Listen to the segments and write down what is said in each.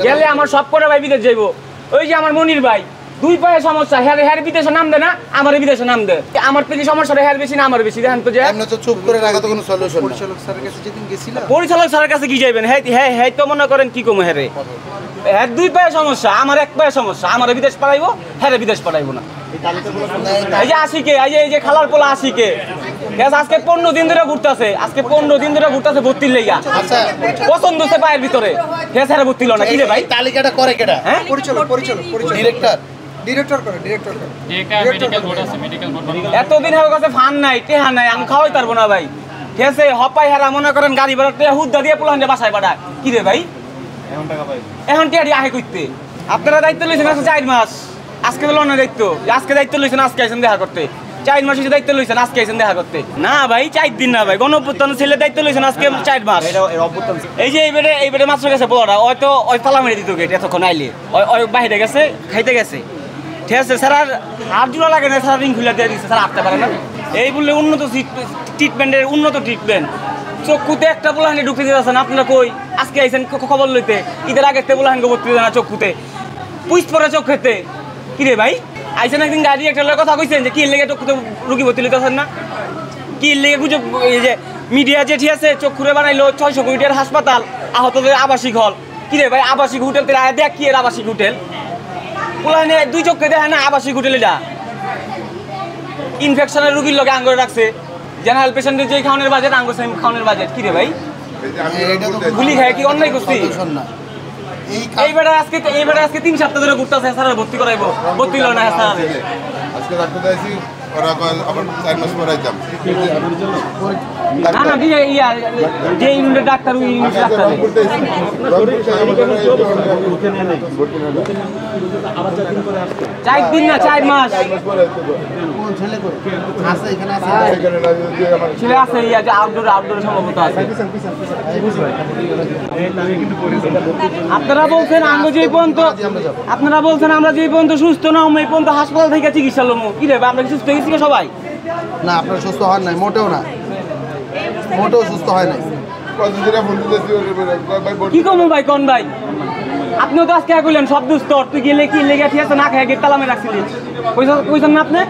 গেলে আমার সব করে ভাই বিদেশ যাইবো। ওই যে আমার মনির ভাই 2 পায়ে সমস্যা, হ্যার বিদেশে নাম দেয় না, আমার বিদেশে নাম দেয়। আমার পেলি সমস্যা হ্যার বেশি না আমার বেশি, দেখেন তো। যে এমনি তো চুপ করে রাখা তো কোনো সলিউশন। পরিচালক স্যারের কাছে যেদিন গেছিলাম, পরিচালক স্যারের কাছে কি যাইবেন? হ্যাঁ তো মনে করেন কি কমে হ্যাঁ হ্যাঁ 2 পায়ে সমস্যা, আমার 1 পায়ে সমস্যা, আমার বিদেশ পাঠাইবো, হ্যাঁ বিদেশ পাঠাইবো না। এই যে আশিকে, এই যে খালার পোলা আশিকে আজকে 15 দিন ধরে ঘুরতেছে, আজকে 15 দিন ধরে ঘুরতেছে ভর্তির লেগা। আচ্ছা পছন্দ হচ্ছে পায়ের ভিতরে, হ্যাঁ স্যার ভর্তি হলো না। কি রে ভাই তালিকাটা করে কেডা? হ্যাঁ পরিচালক ডিরেক্টর করে। এতদিন হয়ে গেছে ফান নাই, টেহা নাই, আমি খাওয়াই পারবো না ভাই। ঠিক আছে হপাই হেরা মনে করেন গাড়ি ভাড়া টেহা হুদ্দা দিয়ে পোলাহান বাসায় পাঠায়। কি রে ভাই এখন টেহারি আহে করতে? আপনারা দায়িত্ব লইছেন আজকে 4 মাস, আজকে তো লনের দায়িত্ব, আজকে দায়িত্ব লইছেন, আজকে আইছেন দেখা করতে। 4 মাস দায়িত্ব লইছেন, আজকে আইছেন দেখা করতে। না ভাই 4 দিন না ভাই, গণঅভ্যুত্থান ছেলে দায়িত্ব লইছেন আজকে 4 মাস। এই যে এইবারে মাত্র গেছে পোলাটা, হয়তো ওই তালা মেরে দিত গেট এতক্ষণ আইলে, ওই বাইরে গেছে খাইতে গেছে। ঠিক আছে স্যার, আর হাত জোড়া লাগে না, স্যার রিং খুলে দিয়ে দিচ্ছে, স্যার আসতে পারে না। এই বললে উন্নত ট্রিটমেন্টের উন্নত ট্রিটমেন্ট। চক্ষুতে একটা পোলাহানি ঢুকতে দিতেছেন আপনারা কই? আজকে আইছেন খবর লইতে, ঈদের আগে পোলাহানকে ভর্তি দেয় না চক্ষুতে, পুষ পরে চোখ খেতে। কি রে ভাই আইছেন একদিন গাড়ি একটা কথা কইছেন যে কি লেগে চক্ষুতে রুগী ভর্তি লইতেছেন না? কি লেগে গুজব? এই যে মিডিয়া যে ঠিক আছে চক্ষুরে বানাইলো 600 কোটি টাকার হাসপাতাল, আহতদের আবাসিক হল। কি রে ভাই আবাসিক হোটেল তেরা দেখ কি এর আবাসিক হোটেল? পোলাহানি 2 চোখে দেখে না আবাসিক হোটেল। এটা ইনফেকশনের রুগীর লগে আঙ্গুরে রাখছে, জেনারেল পেশেন্টের যে খাওয়ানোর বাজেট আঙ্গুর সেম খাওয়ানোর বাজেট। কি রে ভাই গুলি খায় কি অন্যায় করছি? এইবারে আজকে 3 সপ্তাহ ধরে ঘুরতেছে, স্যার ভর্তি করাইবো, ভর্তি হলো না স্যার। আজকে ডাক্তার দেখাইছি, ওরা আবার 4 মাস পরে যাম। না না যে ইউনিটের ডাক্তার ওই ইউনিটের ডাক্তার 4 দিন না 4 মাস ছেলে আছে, আউটডোর সম্ভবত আছে। আপনারা বলছেন আমরা যে পর্যন্ত সুস্থ না এই পর্যন্ত হাসপাতাল থেকে চিকিৎসা লমু। কি রে আমরা সুস্থ হয়েছি সবাই? না আপনারা সুস্থ হন নাই, মোটেও না, মোটেও সুস্থ হয় নাই। কি কমু ভাই কোন ভাই? আপনিও তো আজকে কইলেন সব দুস্থ, তুই গেলে কি লেগে ঠিক আছে না খেয়ে গেট তালা মেরে রাখছিলি, কইছেন না আপনি?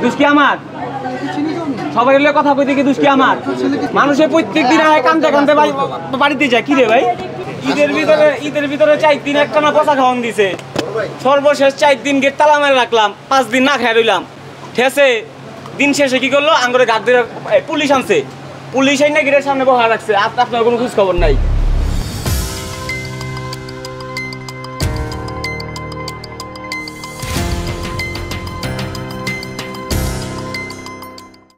দোষ কি আমার? সবাই এলে কথা কইতে কি দোষ কি আমার? মানুষের প্রত্যেক দিন কান্দে বাড়িতে যায়। কি রে ভাই ঈদের ভিতরে 4 দিন একটা না পচা খাওয়ান দিছে, সর্বশেষ 4 দিন গেট তালা মেরে রাখলাম, 5 দিন না খেয়ে রইলাম। ঠিক আছে দিন শেষে কি করলো আঙ্গুরে গাছ দিয়ে পুলিশ আনছে, পুলিশ আইনা গেটের সামনে বসা রাখছে, আপনার কোনো খোঁজ খবর নাই।